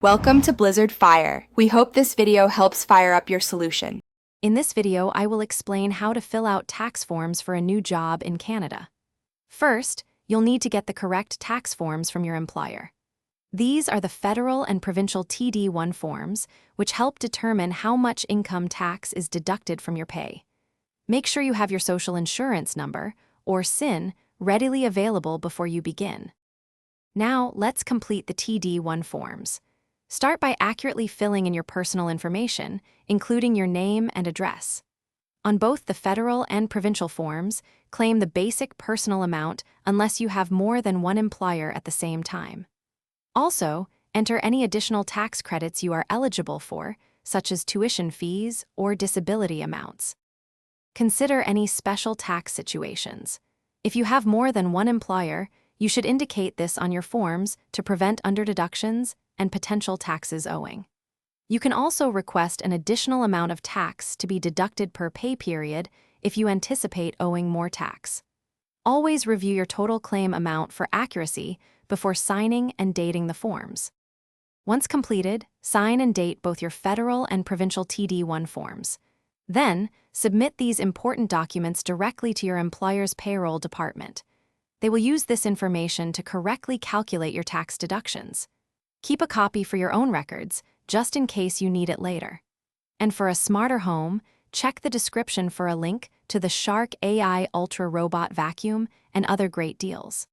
Welcome to Blizzard Fire. We hope this video helps fire up your solution. In this video, I will explain how to fill out tax forms for a new job in Canada. First, you'll need to get the correct tax forms from your employer. These are the federal and provincial TD1 forms, which help determine how much income tax is deducted from your pay. Make sure you have your social insurance number, or SIN, readily available before you begin. Now, let's complete the TD1 forms. Start by accurately filling in your personal information, including your name and address. On both the federal and provincial forms, claim the basic personal amount unless you have more than one employer at the same time. Also, enter any additional tax credits you are eligible for, such as tuition fees or disability amounts. Consider any special tax situations. If you have more than one employer, you should indicate this on your forms to prevent underdeductions and potential taxes owing. You can also request an additional amount of tax to be deducted per pay period if you anticipate owing more tax. Always review your total claim amount for accuracy before signing and dating the forms. Once completed, sign and date both your federal and provincial TD1 forms. Then, submit these important documents directly to your employer's payroll department. They will use this information to correctly calculate your tax deductions. Keep a copy for your own records, just in case you need it later. And for a smarter home, check the description for a link to the Shark AI Ultra Robot Vacuum and other great deals.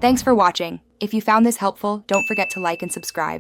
Thanks for watching. If you found this helpful, don't forget to like and subscribe.